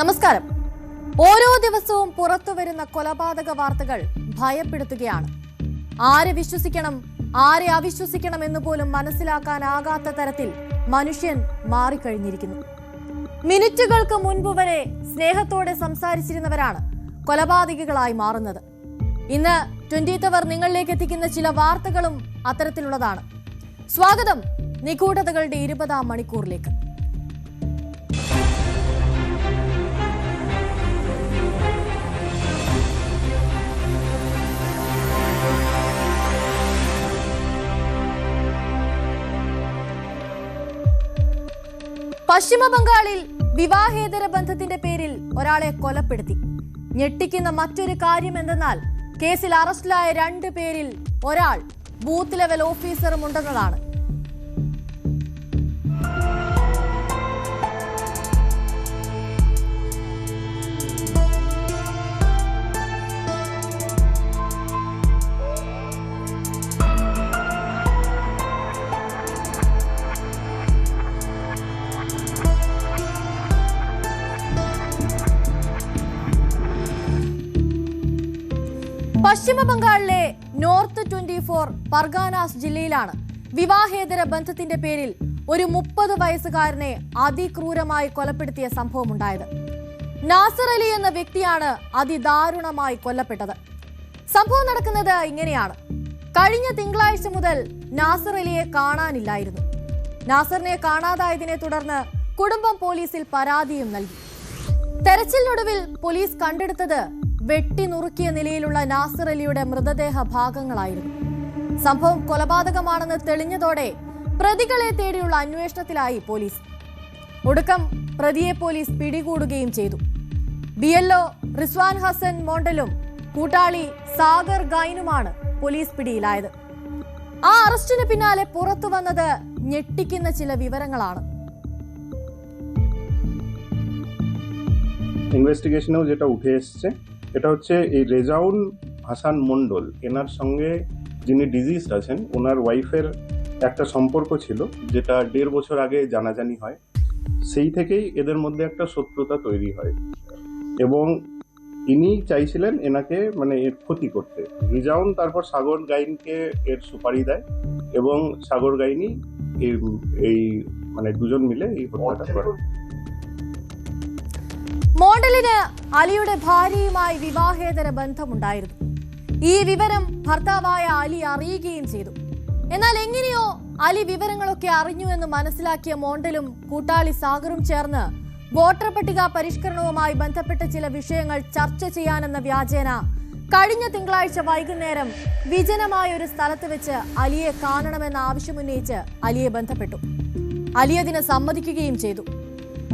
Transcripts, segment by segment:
നമസ്കാരം. ഓരോ ദിവസവും പുറത്തുവരുന്ന കൊലപാതക വാർത്തകൾ ഭയപ്പെടുത്തുകയാണ്. ആരെ വിശ്വസിക്കണം, ആരെ അവിശ്വസിക്കണം എന്ന് പോലും മനസ്സിലാക്കാനാകാത്ത തരത്തിൽ മനുഷ്യൻ മാറിക്കഴിഞ്ഞിരിക്കുന്നു. മിനിറ്റുകൾക്ക് മുൻപ് വരെ സ്നേഹത്തോടെ സംസാരിച്ചിരുന്നവരാണ് കൊലപാതകികളായി മാറുന്നത്. ഇന്ന് 20th അവർ നിങ്ങളിലേക്ക് എത്തിക്കുന്ന ചില വാർത്തകളും അത്തരത്തിലുള്ളതാണ്. സ്വാഗതം നിഗൂഢതകളുടെ 20ാം മണിക്കൂറിലേക്ക്. പശ്ചിമ ബംഗാളിൽ വിവാഹേതര ബന്ധത്തിന്റെ പേരിൽ ഒരാളെ കൊലപ്പെടുത്തി. ഞെട്ടിക്കുന്ന മറ്റൊരു കാര്യം എന്തെന്നാൽ കേസിൽ അറസ്റ്റിലായ 2 പേരിൽ ഒരാൾ ബൂത്ത് ലെവൽ ഓഫീസറും ഉണ്ടെന്നതാണ്. പശ്ചിമ ബംഗാളിലെ നോർത്ത് 24 പർഗാനാസ് ജില്ലയിലാണ് വിവാഹേതര ബന്ധത്തിന്റെ പേരിൽ ഒരു 30 വയസ്സുകാരനെ അതിക്രൂരമായി കൊലപ്പെടുത്തിയ സംഭവമുണ്ടായത്. നാസർ അലി എന്ന വ്യക്തിയാണ് അതിദാരുണമായി കൊല്ലപ്പെട്ടത്. സംഭവം നടക്കുന്നത് ഇങ്ങനെയാണ്. കഴിഞ്ഞ തിങ്കളാഴ്ച മുതൽ നാസർ അലിയെ കാണാനില്ലായിരുന്നു. നാസറിനെ കാണാതായതിനെ തുടർന്ന് കുടുംബം പോലീസിൽ പരാതിയും നൽകി. തെരച്ചിലിനൊടുവിൽ പോലീസ് കണ്ടെടുത്തത് വെട്ടി നുറുക്കിയ നിലയിലുള്ള നാസർ അലിയുടെ മൃതദേഹ ഭാഗങ്ങളായിരുന്നു. സംഭവം കൊലപാതകമാണെന്ന് തെളിഞ്ഞതോടെ പ്രതികളെ തേടിയുള്ള അന്വേഷണത്തിലായി പോലീസ്. ഒടുക്കം പ്രതിയെ പോലീസ് പിടികൂടുകയും ചെയ്തു. BLO റിസ്വാൻ ഹസൻ മോണ്ടലും കൂട്ടാളി സാഗർ ഗൈനുമാണ് പോലീസ് പിടിയിലായത്. ആ അറസ്റ്റിന് പിന്നാലെ പുറത്തു വന്നത് ഞെട്ടിക്കുന്ന ചില വിവരങ്ങളാണ്. ইনভেস্টিগেশনেও যেটা উঠে এসছে এটা হচ্ছে এই রেজাউল হাসান মন্ডল, এনার সঙ্গে যিনি ডিজিজড আছেন ওনার ওয়াইফের একটা সম্পর্ক ছিল, যেটা 1.5 বছর আগে জানাজানি হয়। সেই থেকেই এদের মধ্যে একটা শত্রুতা তৈরি হয় এবং ইনি চাইছিলেন এনাকে মানে এর ক্ষতি করতে। রিজাউন তারপর সাগর গাইনকে এর সুপারি দেয় এবং সাগর গাইনি এই মানে দুজন মিলে এই হত্যাটা করে। മോണ്ടലിന് അലിയുടെ ഭാര്യയുമായി വിവാഹേതര ബന്ധമുണ്ടായിരുന്നു. ഈ വിവരം ഭർത്താവായ അലി അറിയുകയും ചെയ്തു. എന്നാൽ എങ്ങനെയോ അലി വിവരങ്ങളൊക്കെ അറിഞ്ഞു എന്ന് മനസ്സിലാക്കിയ മോണ്ടലും കൂട്ടാളി സാഗറും ചേർന്ന് വോട്ടർ പട്ടിക പരിഷ്കരണവുമായി ബന്ധപ്പെട്ട ചില വിഷയങ്ങൾ ചർച്ച ചെയ്യാനെന്ന വ്യാജേന കഴിഞ്ഞ തിങ്കളാഴ്ച വൈകുന്നേരം വിജനമായ ഒരു സ്ഥലത്ത് വെച്ച് അലിയെ കാണണമെന്ന ആവശ്യമുന്നയിച്ച് അലിയെ ബന്ധപ്പെട്ടു. അലി അതിന് സമ്മതിക്കുകയും ചെയ്തു.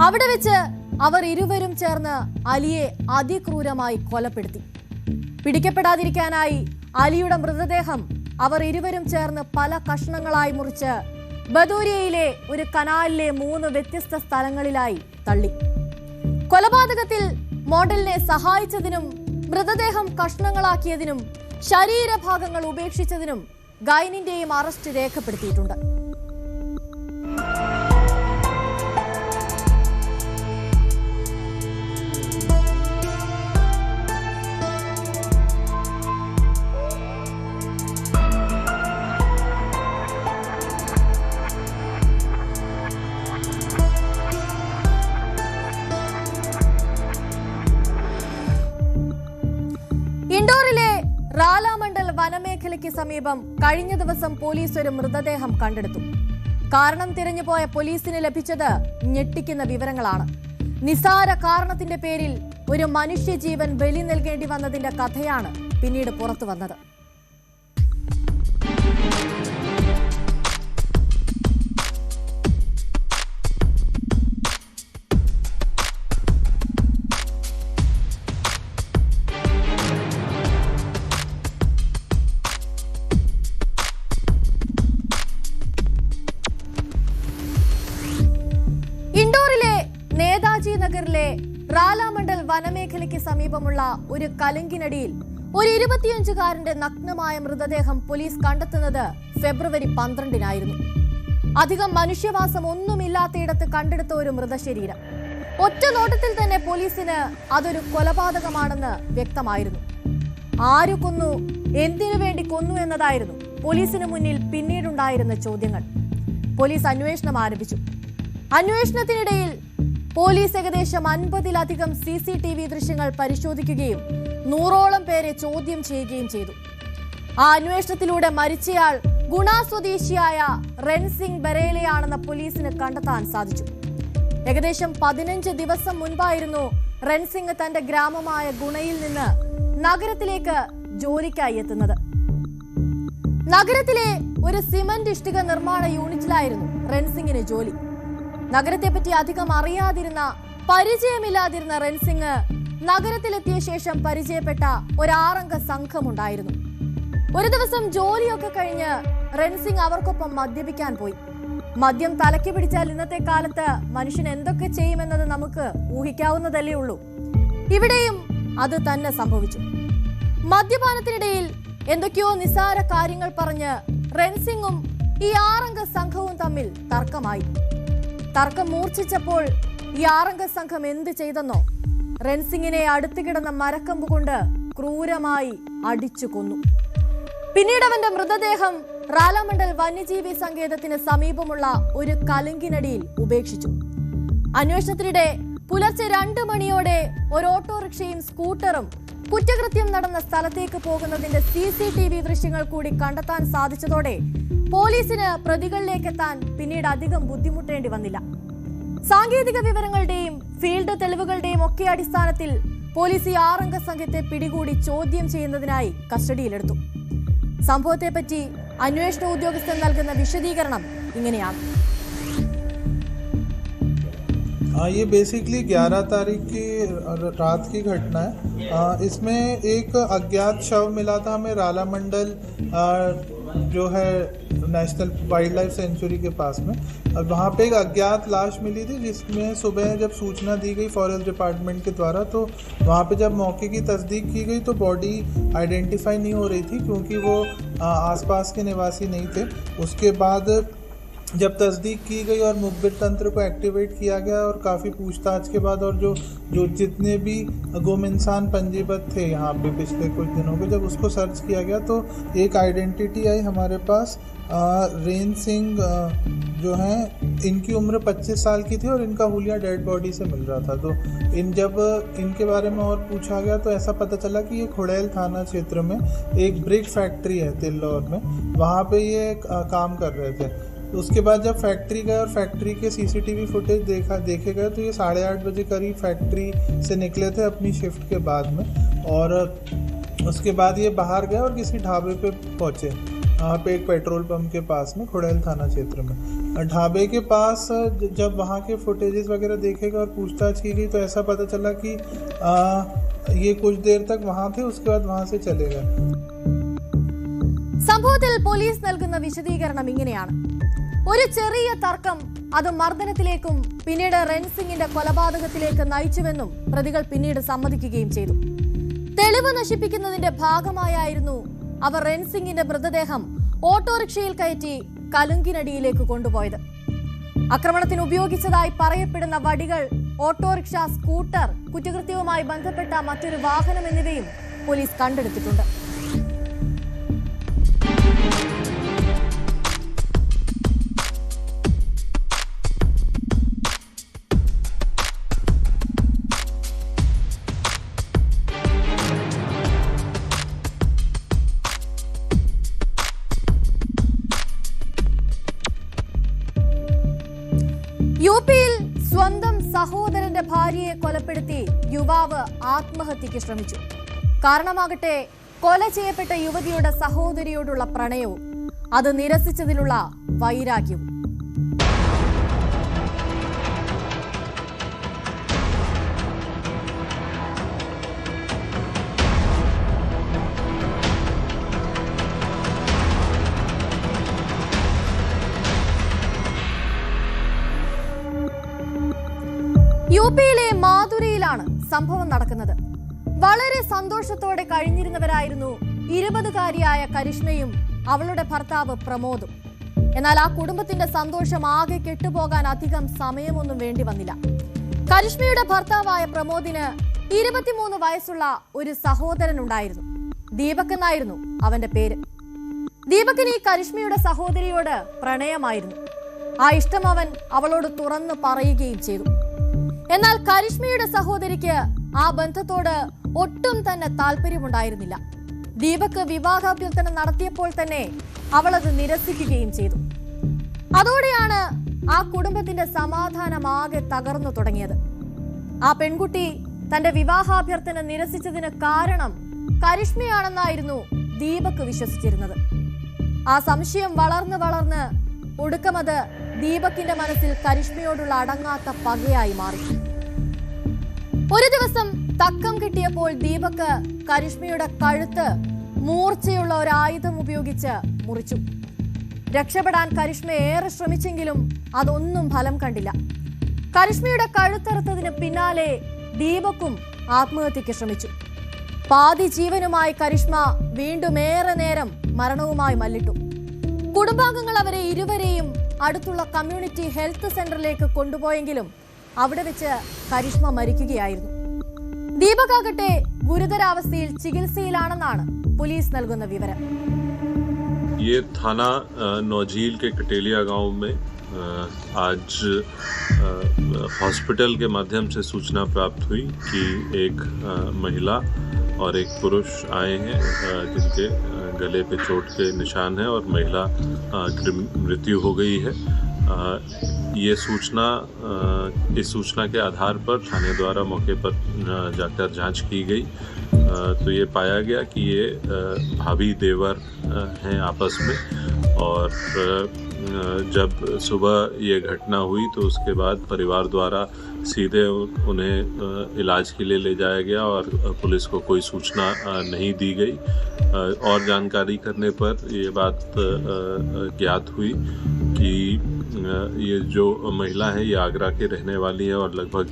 അവിടെ വെച്ച് അവർ ഇരുവരും ചേർന്ന് അലിയെ അതിക്രൂരമായി കൊലപ്പെടുത്തി. പിടിക്കപ്പെടാതിരിക്കാനായി അലിയുടെ മൃതദേഹം അവർ ഇരുവരും ചേർന്ന് പല കഷ്ണങ്ങളായി മുറിച്ച് ബദൂരിയയിലെ ഒരു കനാലിലെ 3 വ്യത്യസ്ത സ്ഥലങ്ങളിലായി തള്ളി. കൊലപാതകത്തിൽ മോഡലിനെ സഹായിച്ചതിനും മൃതദേഹം കഷ്ണങ്ങളാക്കിയതിനും ശരീരഭാഗങ്ങൾ ഉപേക്ഷിച്ചതിനും ഗൈനിന്റെയും അറസ്റ്റ് രേഖപ്പെടുത്തിയിട്ടുണ്ട്. ഇൻഡോറിലെ റാലാമണ്ഡൽ വനമേഖലയ്ക്ക് സമീപം കഴിഞ്ഞ ദിവസം പോലീസ് ഒരു മൃതദേഹം കണ്ടെടുത്തു. കാരണം തിരഞ്ഞുപോയ പോലീസിന് ലഭിച്ചത് ഞെട്ടിക്കുന്ന വിവരങ്ങളാണ്. നിസാര കാരണത്തിന്റെ പേരിൽ ഒരു മനുഷ്യജീവൻ ബലി നൽകേണ്ടി വന്നതിന്റെ കഥയാണ് പിന്നീട് പുറത്തു വന്നത്. ഇൻഡോറിലെ നേതാജി നഗറിലെ റാലാമണ്ഡൽ വനമേഖലയ്ക്ക് സമീപമുള്ള ഒരു കലുങ്കിനടിയിൽ ഒരു 25-കാരന്റെ നഗ്നമായ മൃതദേഹം പോലീസ് കണ്ടെത്തുന്നത് ഫെബ്രുവരി 12-നായിരുന്നു. അധികം മനുഷ്യവാസം ഒന്നുമില്ലാത്തയിടത്ത് കണ്ടെടുത്ത ഒരു മൃതശരീരം. ഒറ്റ നോട്ടത്തിൽ തന്നെ പോലീസിന് അതൊരു കൊലപാതകമാണെന്ന് വ്യക്തമായിരുന്നു. ആരു കൊന്നു, എന്തിനു വേണ്ടി കൊന്നു എന്നതായിരുന്നു പോലീസിന് മുന്നിൽ പിന്നീടുണ്ടായിരുന്ന ചോദ്യങ്ങൾ. പോലീസ് അന്വേഷണം ആരംഭിച്ചു. അന്വേഷണത്തിനിടയിൽ പോലീസ് ഏകദേശം 50-ലധികം CCTV ദൃശ്യങ്ങൾ പരിശോധിക്കുകയും 100ഓളം പേരെ ചോദ്യം ചെയ്യുകയും ചെയ്തു. ആ അന്വേഷണത്തിലൂടെ മരിച്ചയാൾ ഗുണ സ്വദേശിയായ റൺസിംഗ് ബരേലയാണെന്ന് പോലീസിന് കണ്ടെത്താൻ സാധിച്ചു. ഏകദേശം 15 ദിവസം മുൻപായിരുന്നു റൺസിംഗ് തന്റെ ഗ്രാമമായ ഗുണയിൽ നിന്ന് നഗരത്തിലേക്ക് ജോലിക്കായി എത്തുന്നത്. നഗരത്തിലെ ഒരു സിമന്റ് ഇഷ്ടിക നിർമ്മാണ യൂണിറ്റിലായിരുന്നു റൺസിംഗിന് ജോലി. നഗരത്തെപ്പറ്റി അധികം അറിയാതിരുന്ന, പരിചയമില്ലാതിരുന്ന റൺസിംഗ് നഗരത്തിലെത്തിയ ശേഷം പരിചയപ്പെട്ട ഒരു 6-അംഗ സംഘമുണ്ടായിരുന്നു. ഒരു ദിവസം ജോലിയൊക്കെ കഴിഞ്ഞ് റൺസിംഗ് അവർക്കൊപ്പം മദ്യപിക്കാൻ പോയി. മദ്യം തലയ്ക്ക് പിടിച്ചാൽ ഇന്നത്തെ കാലത്ത് മനുഷ്യൻ എന്തൊക്കെ ചെയ്യുമെന്നത് നമുക്ക് ഊഹിക്കാവുന്നതല്ലേ ഉള്ളൂ. ഇവിടെയും അത് തന്നെ സംഭവിച്ചു. മദ്യപാനത്തിനിടയിൽ എന്തൊക്കെയോ നിസ്സാര കാര്യങ്ങൾ പറഞ്ഞ് റൺസിംഗും ഈ 6-അംഗ സംഘവും തമ്മിൽ തർക്കമായി. തർക്കം മൂർച്ഛിച്ചപ്പോൾ ഈ 6-അംഗ സംഘം എന്ത് ചെയ്തെന്നോ, റൺസിംഗിനെ അടുത്ത് കിടന്ന മരക്കമ്പ് കൊണ്ട് ക്രൂരമായി അടിച്ചു കൊന്നു. പിന്നീട് അവന്റെ മൃതദേഹം റാലാമണ്ഡൽ വന്യജീവി സങ്കേതത്തിന് സമീപമുള്ള ഒരു കലുങ്കിനടിയിൽ ഉപേക്ഷിച്ചു. അന്വേഷണത്തിനിടെ പുലർച്ചെ 2 മണിയോടെ ഒരു ഓട്ടോറിക്ഷയും സ്കൂട്ടറും കുറ്റകൃത്യം നടന്ന സ്ഥലത്തേക്ക് പോകുന്നതിന്റെ CCTV ദൃശ്യങ്ങൾ കൂടി കണ്ടെത്താൻ സാധിച്ചതോടെ പോലീസിന് പ്രതികളിലേക്ക് എത്താൻ പിന്നീട് അധികം ബുദ്ധിമുട്ടേണ്ടി വന്നില്ല. സാങ്കേതിക വിവരങ്ങളുടെയും ഫീൽഡ് തെളിവുകളുടെയും ഒക്കെ അടിസ്ഥാനത്തിൽ പോലീസ് ഈ 6-അംഗ സംഘത്തെ പിടികൂടി ചോദ്യം ചെയ്യുന്നതിനായി കസ്റ്റഡിയിലെടുത്തു. സംഭവത്തെപ്പറ്റി അന്വേഷണ ഉദ്യോഗസ്ഥൻ നൽകുന്ന വിശദീകരണം ഇങ്ങനെയാണ്. ये बेसिकली 11 तारीख की रात की घटना है। इसमें एक अज्ञात शव मिला था हमें रालामंडल जो है नेशनल वाइल्ड लाइफ सेंचुरी के पास में, और वहाँ पे एक अज्ञात लाश मिली थी, जिसमें सुबह जब सूचना दी गई फॉरेस्ट डिपार्टमेंट के द्वारा, तो वहाँ पे जब मौके की तस्दीक की गई तो बॉडी आइडेंटिफाई नहीं हो रही थी क्योंकि वो आसपास के निवासी नहीं थे। उसके बाद जब तस्दीक की गई और मुखबिर तंत्र को एक्टिवेट किया गया और काफ़ी पूछताछ के बाद और जो जितने भी गुम इंसान पंजीबद्ध थे यहाँ पे पिछले कुछ दिनों के, जब उसको सर्च किया गया तो एक आइडेंटिटी आई हमारे पास। रेन सिंह जो हैं, इनकी उम्र 25 साल की थी और इनका हुलिया डेड बॉडी से मिल रहा था। तो जब इनके बारे में और पूछा गया तो ऐसा पता चला कि ये खुड़ैल थाना क्षेत्र में एक ब्रिक फैक्ट्री है तिल्लौर में, वहाँ पे ये काम कर रहे थे। तो उसके बाद जब फैक्ट्री गए और फैक्ट्री के CCTV फुटेज देखे गए तो ये 8:30 बजे करीब फैक्ट्री से निकले थे अपनी शिफ्ट के बाद में, और उसके बाद ये बाहर गए और किसी ढाबे पे पहुँचे, वहाँ पे एक पेट्रोल पंप के पास में खुड़ैल थाना क्षेत्र में। ढाबे के पास जब वहाँ के फुटेजेस वगैरह देखे गए और पूछताछ की गई तो ऐसा पता चला कि ये कुछ देर तक वहाँ थे, उसके बाद वहाँ से चले गए। സംഭവത്തിൽ പോലീസ് നൽകുന്ന വിശദീകരണം ഇങ്ങനെയാണ്. ഒരു ചെറിയ തർക്കം അത് മർദ്ദനത്തിലേക്കും പിന്നീട് റൺസിംഗിന്റെ കൊലപാതകത്തിലേക്ക് നയിച്ചുവെന്നും പ്രതികൾ പിന്നീട് സമ്മതിക്കുകയും ചെയ്തു. തെളിവ് നശിപ്പിക്കുന്നതിന്റെ ഭാഗമായായിരുന്നു അവർ റൺസിംഗിന്റെ മൃതദേഹം ഓട്ടോറിക്ഷയിൽ കയറ്റി കലുങ്കിനടിയിലേക്ക് കൊണ്ടുപോയത്. ആക്രമണത്തിന് ഉപയോഗിച്ചതായി പറയപ്പെടുന്ന വടികൾ, ഓട്ടോറിക്ഷ, സ്കൂട്ടർ, കുറ്റകൃത്യവുമായി ബന്ധപ്പെട്ട മറ്റൊരു വാഹനം എന്നിവയും പോലീസ് കണ്ടെടുത്തിട്ടുണ്ട്. യുപിയിൽ സ്വന്തം സഹോദരന്റെ ഭാര്യയെ കൊലപ്പെടുത്തി യുവാവ് ആത്മഹത്യക്ക് ശ്രമിച്ചു. കാരണമാകട്ടെ കൊല ചെയ്യപ്പെട്ട യുവതിയുടെ സഹോദരിയോടുള്ള പ്രണയവും അത് നിരസിച്ചതിലുള്ള വൈരാഗ്യവും. യുപിയിലെ മാധുരയിലാണ് സംഭവം നടക്കുന്നത്. വളരെ സന്തോഷത്തോടെ കഴിഞ്ഞിരുന്നവരായിരുന്നു 20-കാരിയായ കരിഷ്മയും അവളുടെ ഭർത്താവ് പ്രമോദും. എന്നാൽ ആ കുടുംബത്തിന്റെ സന്തോഷം ആകെ കെട്ടുപോകാൻ അധികം സമയമൊന്നും വേണ്ടി വന്നില്ല. കരിഷ്മയുടെ ഭർത്താവായ പ്രമോദിന് 23 വയസ്സുള്ള ഒരു സഹോദരനുണ്ടായിരുന്നു. ദീപക് എന്നായിരുന്നു അവന്റെ പേര്. ദീപകിന് ഈ കരിഷ്മയുടെ സഹോദരിയോട് പ്രണയമായിരുന്നു. ആ ഇഷ്ടം അവൻ അവളോട് തുറന്നു പറയുകയും ചെയ്തു. എന്നാൽ കരിഷ്മയുടെ സഹോദരിക്ക് ആ ബന്ധത്തോട് ഒട്ടും തന്നെ താല്പര്യമുണ്ടായിരുന്നില്ല. ദീപക് വിവാഹാഭ്യർത്ഥന നടത്തിയപ്പോൾ തന്നെ അവളത് നിരസിക്കുകയും ചെയ്തു. അതോടെയാണ് ആ കുടുംബത്തിന്റെ സമാധാനമാകെ തകർന്നു തുടങ്ങിയത്. ആ പെൺകുട്ടി തന്റെ വിവാഹാഭ്യർത്ഥന നിരസിച്ചതിന് കാരണം കരിഷ്മയാണെന്നായിരുന്നു ദീപക് വിശ്വസിച്ചിരുന്നത്. ആ സംശയം വളർന്ന് ഒടുക്കമത് ദീപകിന്റെ മനസ്സിൽ കരിഷ്മയോടുള്ള അടങ്ങാത്ത പകയായി മാറി. ഒരു ദിവസം തക്കം കിട്ടിയപ്പോൾ ദീപക് കരിഷ്മയുടെ കഴുത്ത് മൂർച്ചയുള്ള ഒരു ആയുധം ഉപയോഗിച്ച് മുറിച്ചു. രക്ഷപ്പെടാൻ കരിഷ്മ ഏറെ ശ്രമിച്ചെങ്കിലും അതൊന്നും ഫലം കണ്ടില്ല. കരിഷ്മയുടെ കഴുത്തറുത്തതിന് പിന്നാലെ ദീപക്കും ആത്മഹത്യക്ക് ശ്രമിച്ചു. പാതി ജീവനുമായി കരിഷ്മ വീണ്ടും ഏറെ നേരം മരണവുമായി മല്ലിട്ടു. കുടുംബാംഗങ്ങൾ അവരെ ഇരുവരെയും അടുത്തുള്ള കമ്മ്യൂണിറ്റി ഹെൽത്ത് സെന്ററിലേക്ക് കൊണ്ടുപോയെങ്കിലും അവിടെ വെച്ച് കരിഷ്മ മരിക്കുകയായിരുന്നു. ദീപകാകട്ടെ ഗുരുതരാവസ്ഥയിൽ ചികിത്സയിലാണെന്നാണ് പോലീസ് നൽകുന്ന വിവരം. ये थाना नौझील के कटेलिया गांव में आज हॉस्पिटल के माध्यम से सूचना प्राप्त हुई कि एक महिला और एक पुरुष आए हैं जिनके गले पे चोट के निशान हैं और महिला की मृत्यु हो गई है। इस सूचना के आधार पर थाने द्वारा मौके पर जाकर जांच की गई तो ये पाया गया कि ये भाभी देवर हैं आपस में। और जब सुबह ये घटना हुई तो उसके बाद परिवार द्वारा सीधे उन्हें इलाज के लिए ले जाया गया और पुलिस को कोई सूचना नहीं दी गई। और जानकारी करने पर ये बात ज्ञात हुई कि ये जो महिला है ये आगरा के रहने वाली है और लगभग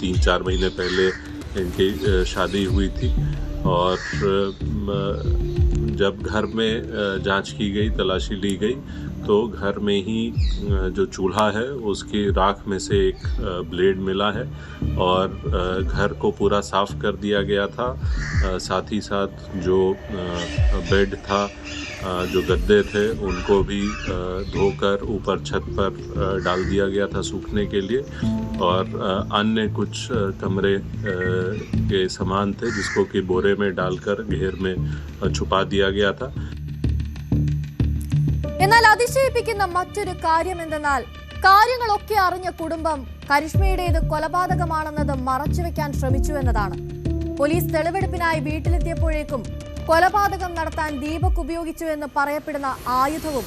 3-4 महीने पहले इनकी शादी हुई थी। और जब घर में जांच की गई, तलाशी ली गई तो घर में ही जो चूल्हा है उसकी राख में से एक ब्लेड मिला है और घर को पूरा साफ कर दिया गया था। साथ ही साथ जो बेड था, जो गद्दे थे उनको भी धोकर ऊपर छत पर डाल दिया गया था सूखने के लिए। और अन्य कुछ कमरे के सामान थे जिसको कि बोरे में डालकर घेर में छुपा दिया गया था। എന്നാൽ അതിശയിപ്പിക്കുന്ന മറ്റൊരു കാര്യം എന്തെന്നാൽ കാര്യങ്ങളൊക്കെ അറിഞ്ഞ കുടുംബം കരിഷ്മയുടേത് കൊലപാതകമാണെന്നത് മറച്ചുവെക്കാൻ ശ്രമിച്ചു എന്നതാണ്. പോലീസ് തെളിവെടുപ്പിനായി വീട്ടിലെത്തിയപ്പോഴേക്കും കൊലപാതകം നടത്താൻ ദീപക് ഉപയോഗിച്ചു എന്ന് പറയപ്പെടുന്ന ആയുധവും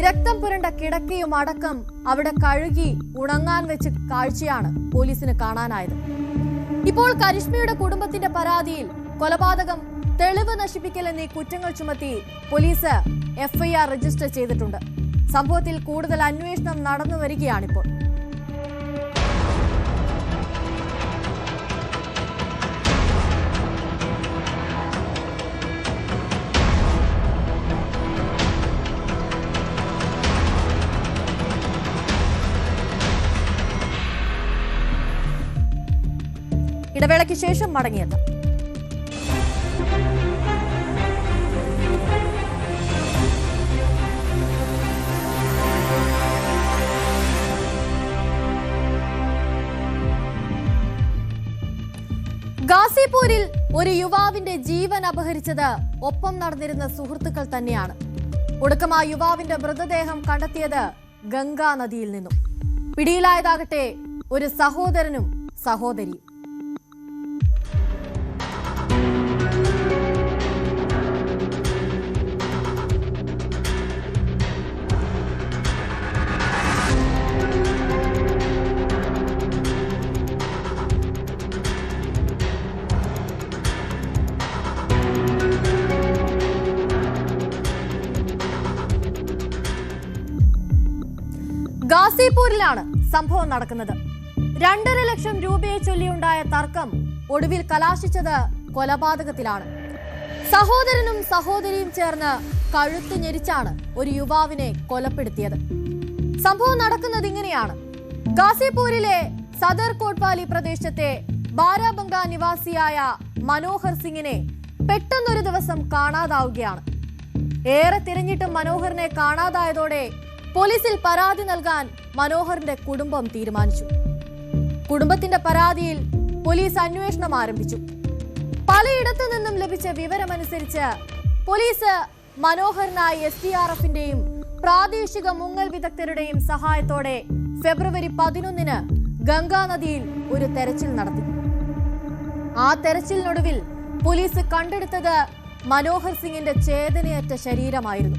രക്തം പുരണ്ട കിടക്കയും അടക്കം അവിടെ കഴുകി ഉണങ്ങാൻ വെച്ച കാഴ്ചയാണ് പോലീസിന് കാണാനായത്. ഇപ്പോൾ കരിഷ്മയുടെ കുടുംബത്തിന്റെ പരാതിയിൽ കൊലപാതകം, തെളിവ് നശിപ്പിക്കൽ എന്നീ കുറ്റങ്ങൾ ചുമത്തി പോലീസ് FIR രജിസ്റ്റർ ചെയ്തിട്ടുണ്ട്. സംഭവത്തിൽ കൂടുതൽ അന്വേഷണം നടന്നു വരികയാണിപ്പോൾ. ഇടവേളയ്ക്ക് ശേഷം മടങ്ങിയെത്താം. ഗാസിപൂരിൽ ഒരു യുവാവിന്റെ ജീവൻ അപഹരിച്ചത് ഒപ്പം നടന്നിരുന്ന സുഹൃത്തുക്കൾ തന്നെയാണ്. ഒടുക്കം ആ യുവാവിന്റെ മൃതദേഹം കണ്ടെത്തിയത് ഗംഗാ നദിയിൽ നിന്നും. പിടിയിലായതാകട്ടെ ഒരു സഹോദരനും സഹോദരിയും. ഗാസിപൂരിലാണ് സംഭവം നടക്കുന്നത്. 2.5 ലക്ഷം രൂപയെ ചൊല്ലിയുണ്ടായ തർക്കം ഒടുവിൽ കലാശിച്ചത് കൊലപാതകത്തിലാണ്. സഹോദരനും സഹോദരിയും ചേർന്ന് കഴുത്ത് ഞെരിച്ചാണ് ഒരു യുവാവിനെ കൊലപ്പെടുത്തിയത്. സംഭവം നടക്കുന്നത് ഇങ്ങനെയാണ്. ഗാസിപൂരിലെ സദർ കോട്ട്വാലി പ്രദേശത്തെ ബാരാബംഗ നിവാസിയായ മനോഹർ സിംഗിനെ പെട്ടെന്നൊരു ദിവസം കാണാതാവുകയാണ്. ഏറെ തിരഞ്ഞിട്ടും മനോഹറിനെ കാണാതായതോടെ പോലീസിൽ പരാതി നൽകാൻ മനോഹറിന്റെ കുടുംബം തീരുമാനിച്ചു. കുടുംബത്തിന്റെ പരാതിയിൽ പോലീസ് അന്വേഷണം ആരംഭിച്ചു. പലയിടത്തു നിന്നും ലഭിച്ച വിവരമനുസരിച്ച് പോലീസ് മനോഹറിനായി SDRFന്റെയും പ്രാദേശിക മുങ്ങൽ വിദഗ്ധരുടെയും സഹായത്തോടെ ഫെബ്രുവരി 11-ന് ഗംഗാനദിയിൽ ഒരു തെരച്ചിൽ നടത്തി. ആ തെരച്ചിലിനൊടുവിൽ പോലീസ് കണ്ടെടുത്തത് മനോഹർ സിംഗിന്റെ ചേതനയറ്റ ശരീരമായിരുന്നു.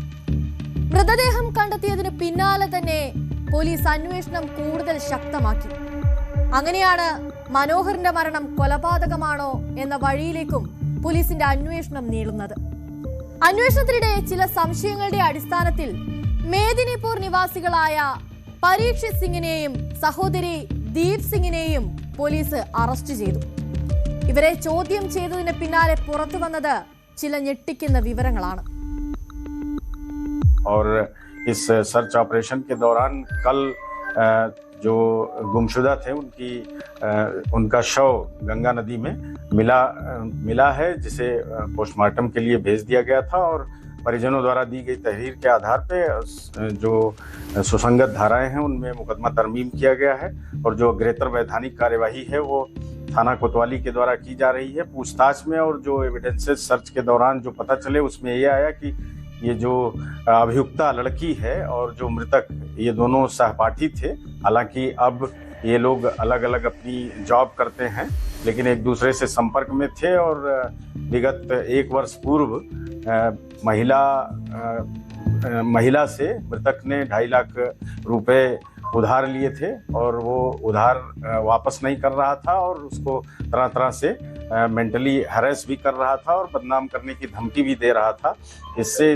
മൃതദേഹം കണ്ടെത്തിയതിന് പിന്നാലെ തന്നെ പോലീസ് അന്വേഷണം കൂടുതൽ ശക്തമാക്കി. അങ്ങനെയാണ് മനോഹറിന്റെ മരണം കൊലപാതകമാണോ എന്ന വഴിയിലേക്കും പോലീസിന്റെ അന്വേഷണം നീളുന്നത്. അന്വേഷണത്തിനിടെ ചില സംശയങ്ങളുടെ അടിസ്ഥാനത്തിൽ മേദിനിപൂർ നിവാസികളായ പരീക്ഷിത് സിംഗിനെയും സഹോദരി ദീപ് സിംഗിനെയും പോലീസ് അറസ്റ്റ് ചെയ്തു. ഇവരെ ചോദ്യം ചെയ്തതിന് പിന്നാലെ പുറത്തു വന്നത് ചില ഞെട്ടിക്കുന്ന വിവരങ്ങളാണ്. और इस सर्च ऑपरेशन के दौरान कल जो गुमशुदा थे उनका शव गंगा नदी में मिला है, जिसे पोस्टमार्टम के लिए भेज दिया गया था। और परिजनों द्वारा दी गई तहरीर के आधार पे जो सुसंगत धाराएं हैं उनमें मुकदमा तरमीम किया गया है और जो अग्रेतर वैधानिक कार्यवाही है वो थाना कोतवाली के द्वारा की जा रही है। पूछताछ में और जो एविडेंसेस सर्च के दौरान जो पता चले उसमें ये आया कि ये जो अभियुक्ता लड़की है और जो मृतक, ये दोनों सहपाठी थे। हालांकि अब ये लोग अलग अलग अपनी जॉब करते हैं, लेकिन एक दूसरे से संपर्क में थे। और विगत 1 वर्ष पूर्व महिला से मृतक ने 2.5 लाख रुपए उधार लिए थे और वो उधार वापस नहीं कर रहा था और उसको तरह तरह से मेंटली हैरेस भी कर रहा था और बदनाम करने की धमकी भी दे रहा था। इससे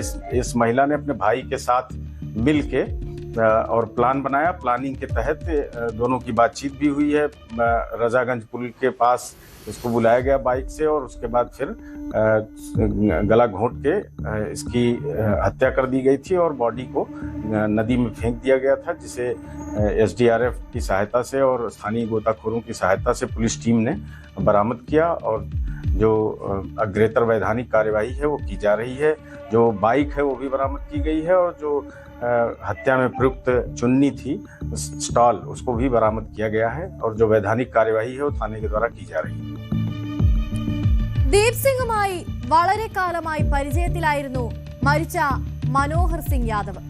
इस महिला ने अपने भाई के साथ मिल के और प्लान बनाया। प्लानिंग के तहत दोनों की बातचीत भी हुई है। रजागंज पुल के पास इसको बुलाया गया बाइक से और उसके बाद फिर गला घोंट के इसकी हत्या कर दी गई थी और बॉडी को नदी में फेंक दिया गया था, जिसे SDRF की सहायता से और स्थानीय गोताखोरों की सहायता से पुलिस टीम ने बरामद किया। और जो अग्रेतर वैधानिक कार्यवाही है वो की जा रही है। जो बाइक है वो भी बरामद की गई है और जो हत्या में प्रयुक्त चुन्नी थी, स्टॉल, उसको भी बरामद किया गया है और जो वैधानिक कार्यवाही है वो थाने के द्वारा की जा रही है। ദീപ് സിംഗുമായി വളരെ കാലമായി പരിചയത്തിലായിരുന്നു മരിച്ച മനോഹർ സിംഗ് യാദവ്.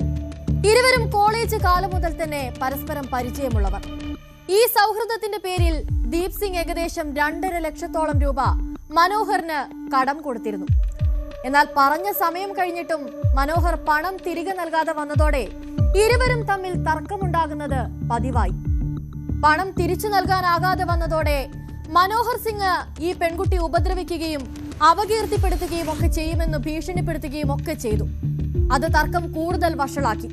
ഇരുവരും കോളേജ് കാലം മുതൽ തന്നെ പരസ്പരം പരിചയമുള്ളവർ. ഈ സൗഹൃദത്തിന്റെ പേരിൽ ദീപ് സിംഗ് ഏകദേശം 2.5 ലക്ഷത്തോളം രൂപ മനോഹറിന് കടം കൊടുത്തിരുന്നു. എന്നാൽ പറഞ്ഞ സമയം കഴിഞ്ഞിട്ടും മനോഹർ പണം തിരികെ നൽകാതെ വന്നതോടെ ഇരുവരും തമ്മിൽ തർക്കമുണ്ടാകുന്നത് പതിവായി. പണം തിരിച്ചു നൽകാനാകാതെ വന്നതോടെ മനോഹർ സിംഗ് ഈ പെൺകുട്ടി ഉപദ്രവിക്കുകയും അപകീർത്തിപ്പെടുത്തുകയും ഒക്കെ ചെയ്യുമെന്ന് ഭീഷണിപ്പെടുത്തുകയും ഒക്കെ ചെയ്തു. അത് തർക്കം കൂടുതൽ വഷളാക്കി.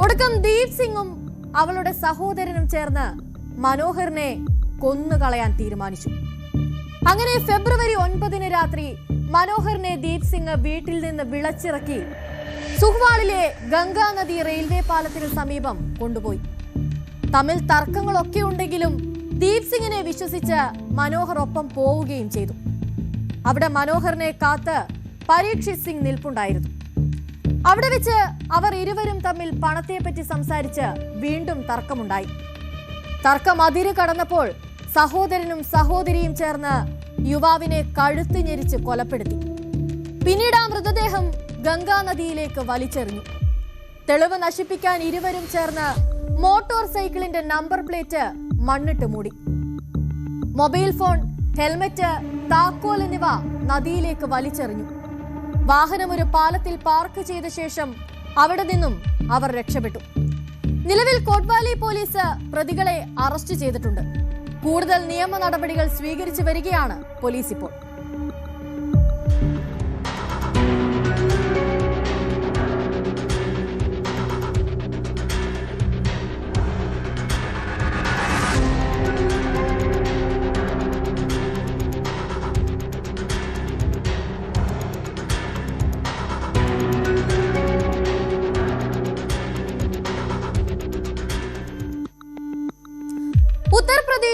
ഒടുക്കം ദീപ് സിംഗും അവളുടെ സഹോദരനും ചേർന്ന് മനോഹറിനെ കൊന്നുകളയാൻ തീരുമാനിച്ചു. അങ്ങനെ ഫെബ്രുവരി 9 രാത്രി മനോഹറിനെ ദീപ് സിംഗ് വീട്ടിൽ നിന്ന് വിളച്ചിറക്കി സുഹ്വാളിലെ ഗംഗാനദി റെയിൽവേ പാലത്തിന് സമീപം കൊണ്ടുപോയി. തമ്മിൽ തർക്കങ്ങളൊക്കെ ഉണ്ടെങ്കിലും ദീപ് സിംഗിനെ വിശ്വസിച്ച് മനോഹർ ഒപ്പം പോവുകയും ചെയ്തു. അവിടെ മനോഹറിനെ കാത്ത് പരീക്ഷിത് സിംഗ് നിൽപ്പുണ്ടായിരുന്നു. അവിടെ വെച്ച് അവർ ഇരുവരും തമ്മിൽ പണത്തെപ്പറ്റി സംസാരിച്ച് വീണ്ടും തർക്കമുണ്ടായി. തർക്കം അതിര് കടന്നപ്പോൾ സഹോദരനും സഹോദരിയും ചേർന്ന് യുവാവിനെ കഴുത്ത് ഞെരിച്ച് കൊലപ്പെടുത്തി. പിന്നീട് ആ മൃതദേഹം ഗംഗാനദിയിലേക്ക് വലിച്ചെറിഞ്ഞു. തെളിവ് നശിപ്പിക്കാൻ ഇരുവരും ചേർന്ന് മോട്ടോർ സൈക്കിളിന്റെ നമ്പർ പ്ലേറ്റ് മണ്ണിട്ട് മൂടി. മൊബൈൽ ഫോൺ, ഹെൽമറ്റ്, താക്കോൽ എന്നിവ നദിയിലേക്ക് വലിച്ചെറിഞ്ഞു. വാഹനം ഒരു പാലത്തിൽ പാർക്ക് ചെയ്ത ശേഷം അവിടെ നിന്നും അവർ രക്ഷപ്പെട്ടു. നിലവിൽ കോട്ട്വാലി പോലീസ് പ്രതികളെ അറസ്റ്റ് ചെയ്തിട്ടുണ്ട്. കൂടുതൽ നിയമ നടപടികൾ സ്വീകരിച്ചു വരികയാണ് പോലീസ് ഇപ്പോൾ.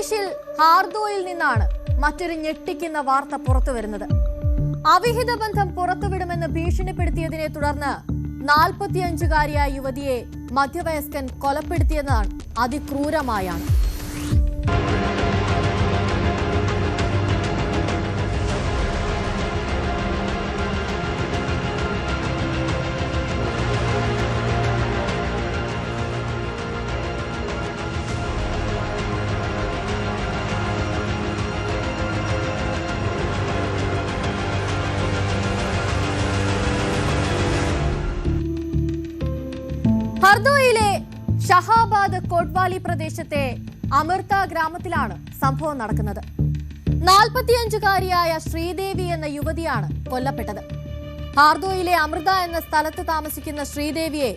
ബംഗ്ലാദേശിൽ ഹാർദോയിൽ നിന്നാണ് മറ്റൊരു ഞെട്ടിക്കുന്ന വാർത്ത പുറത്തുവരുന്നത്. അവിഹിത ബന്ധം പുറത്തുവിടുമെന്ന് ഭീഷണിപ്പെടുത്തിയതിനെ തുടർന്ന് 45-കാരിയായ യുവതിയെ മധ്യവയസ്കൻ കൊലപ്പെടുത്തിയതാണ് അതിക്രൂരമായാണ്. ഹർദോയിലെ ഷഹാബാദ് കോട്ട്വാലി പ്രദേശത്തെ അമൃത ഗ്രാമത്തിലാണ് സംഭവം നടക്കുന്നത്. 45-കാരിയായ ശ്രീദേവി എന്ന യുവതിയാണ് കൊല്ലപ്പെട്ടത്. ഹാർദോയിലെ അമൃത എന്ന സ്ഥലത്ത് താമസിക്കുന്ന ശ്രീദേവിയെ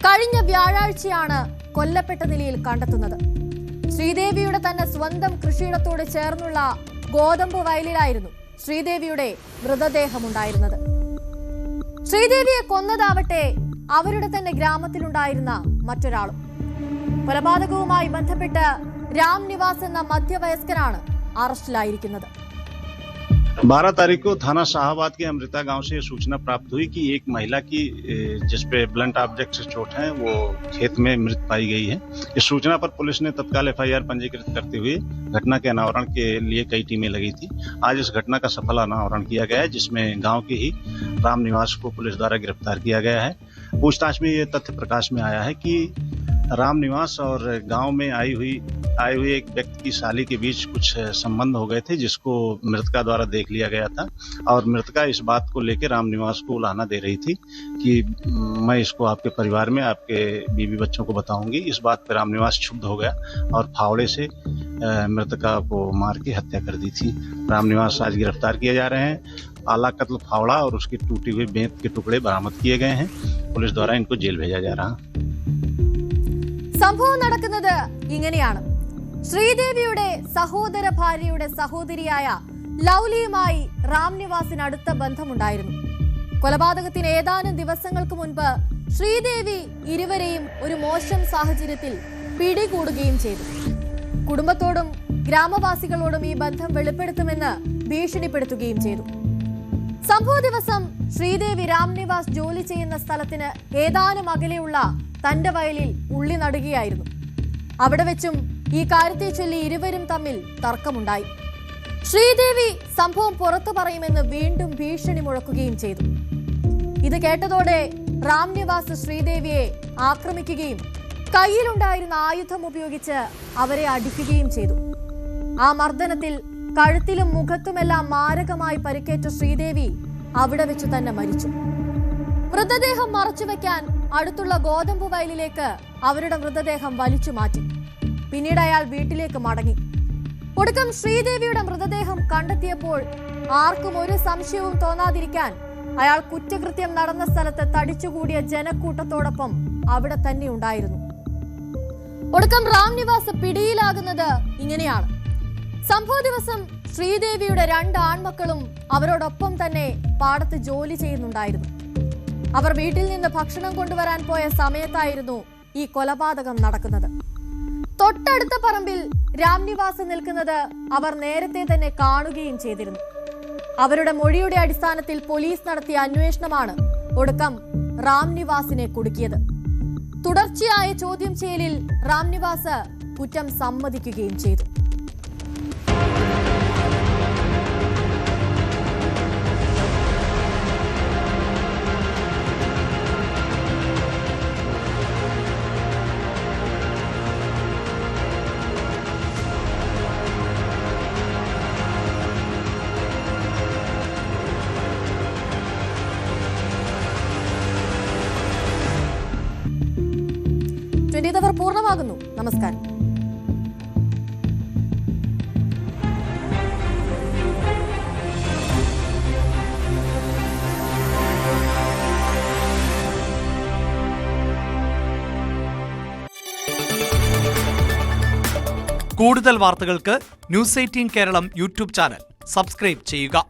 കഴിഞ്ഞ വ്യാഴാഴ്ചയാണ് കൊല്ലപ്പെട്ട നിലയിൽ കണ്ടെത്തുന്നത്. ശ്രീദേവിയുടെ തന്നെ സ്വന്തം കൃഷിയിടത്തോട് ചേർന്നുള്ള ഗോതമ്പ് വയലിലായിരുന്നു ശ്രീദേവിയുടെ മൃതദേഹമുണ്ടായിരുന്നത്. ശ്രീദേവിയെ കൊന്നതാവട്ടെ അവരുടെ തന്നെ ഗ്രാമത്തിലുണ്ടായിരുന്ന മറ്റൊരാളും. കൊലപാതകവുമായി ബന്ധപ്പെട്ട് രാം നിവാസ് എന്ന മധ്യവയസ്കനാണ് അറസ്റ്റിലായിരിക്കുന്നത്. 12 तारीख को थाना शाहबाद के अमृता गांव से सूचना प्राप्त हुई कि एक महिला की जिसपे ब्लंट ऑब्जेक्ट से चोट है वो खेत में मृत पाई गई है। इस सूचना पर पुलिस ने तत्काल FIR पंजीकृत करते हुए घटना के अनावरण के लिए कई टीमें लगी थी। आज इस घटना का सफल अनावरण किया गया है, जिसमें गांव के ही राम निवास को पुलिस द्वारा गिरफ्तार किया गया है। पूछताछ में ये तथ्य प्रकाश में आया है कि राम निवास और गांव में आई हुई एक व्यक्ति की साली के बीच कुछ संबंध हो गए थे, जिसको मृतका द्वारा देख लिया गया था। और मृतका इस बात को लेकर राम निवास को उलाहना दे रही थी कि मैं इसको आपके परिवार में आपके बीवी बच्चों को बताऊंगी। इस बात पर राम निवास क्षुब्ध हो गया और फावड़े से मृतका को मार के हत्या कर दी थी। राम निवास आज गिरफ्तार किए जा रहे हैं। आला कत्ल फावड़ा और उसके टूटे हुए बेंत के टुकड़े बरामद किए गए हैं। पुलिस द्वारा इनको जेल भेजा जा रहा है। സംഭവം നടക്കുന്നത് ഇങ്ങനെയാണ്. ശ്രീദേവിയുടെ സഹോദര ഭാര്യയുടെ സഹോദരിയായ ലൗലിയുമായി രാം നിവാസിന് അടുത്ത ബന്ധമുണ്ടായിരുന്നു. കൊലപാതകത്തിന് ഏതാനും ദിവസങ്ങൾക്ക് മുൻപ് ശ്രീദേവി ഇരുവരെയും ഒരു മോശം സാഹചര്യത്തിൽ പിടികൂടുകയും ചെയ്തു. കുടുംബത്തോടും ഗ്രാമവാസികളോടും ഈ ബന്ധം വെളിപ്പെടുത്തുമെന്ന് ഭീഷണിപ്പെടുത്തുകയും ചെയ്തു. സംഭവ ദിവസം ശ്രീദേവി രാം നിവാസ് ജോലി ചെയ്യുന്ന സ്ഥലത്തിന് ഏതാനും അകലെയുള്ള തന്റെ വയലിൽ ഉള്ളി നടുകയായിരുന്നു. അവിടെ വെച്ചും ഈ കാര്യത്തെ ചൊല്ലി ഇരുവരും തമ്മിൽ തർക്കമുണ്ടായി. ശ്രീദേവി സംഭവം പുറത്തു പറയുമെന്ന് വീണ്ടും ഭീഷണി മുഴക്കുകയും ചെയ്തു. ഇത് കേട്ടതോടെ രാം നിവാസ് ശ്രീദേവിയെ ആക്രമിക്കുകയും കയ്യിലുണ്ടായിരുന്ന ആയുധം ഉപയോഗിച്ച് അവരെ അടിക്കുകയും ചെയ്തു. ആ മർദ്ദനത്തിൽ കഴുത്തിലും മുഖത്തുമെല്ലാം മാരകമായി പരിക്കേറ്റ ശ്രീദേവി അവിടെ വെച്ച് തന്നെ മരിച്ചു. മൃതദേഹം മറച്ചുവെക്കാൻ അടുത്തുള്ള ഗോതമ്പ് വയലിലേക്ക് അവരുടെ മൃതദേഹം വലിച്ചു മാറ്റി. പിന്നീട് അയാൾ വീട്ടിലേക്ക് മടങ്ങി. ഒടുക്കം ശ്രീദേവിയുടെ മൃതദേഹം കണ്ടെത്തിയപ്പോൾ ആർക്കും ഒരു സംശയവും തോന്നാതിരിക്കാൻ അയാൾ കുറ്റകൃത്യം നടന്ന സ്ഥലത്ത് തടിച്ചുകൂടിയ ജനക്കൂട്ടത്തോടൊപ്പം അവിടെ തന്നെ ഉണ്ടായിരുന്നു. ഒടുക്കം രാം നിവാസ് പിടിയിലാകുന്നത് ഇങ്ങനെയാണ്. സംഭവ ദിവസം ശ്രീദേവിയുടെ 2 ആൺമക്കളും അവരോടൊപ്പം തന്നെ പാടത്ത് ജോലി ചെയ്യുന്നുണ്ടായിരുന്നു. അവർ വീട്ടിൽ നിന്ന് ഭക്ഷണം കൊണ്ടുവരാൻ പോയ സമയത്തായിരുന്നു ഈ കൊലപാതകം നടക്കുന്നത്. തൊട്ടടുത്ത പറമ്പിൽ രാം നിവാസ് നിൽക്കുന്നത് അവർ നേരത്തെ തന്നെ കാണുകയും ചെയ്തിരുന്നു. അവരുടെ മൊഴിയുടെ അടിസ്ഥാനത്തിൽ പോലീസ് നടത്തിയ അന്വേഷണമാണ് ഒടുക്കം രാം നിവാസിനെ കുടുക്കിയത്. തുടർച്ചയായ ചോദ്യം ചെയ്യലിൽ രാം നിവാസ് കുറ്റം സമ്മതിക്കുകയും ചെയ്തു. പൂർണ്ണമാകുന്നു. നമസ്കാരം. കൂടുതൽ വാർത്തകൾക്ക് news 18 Keralam YouTube channel subscribe ചെയ്യുക.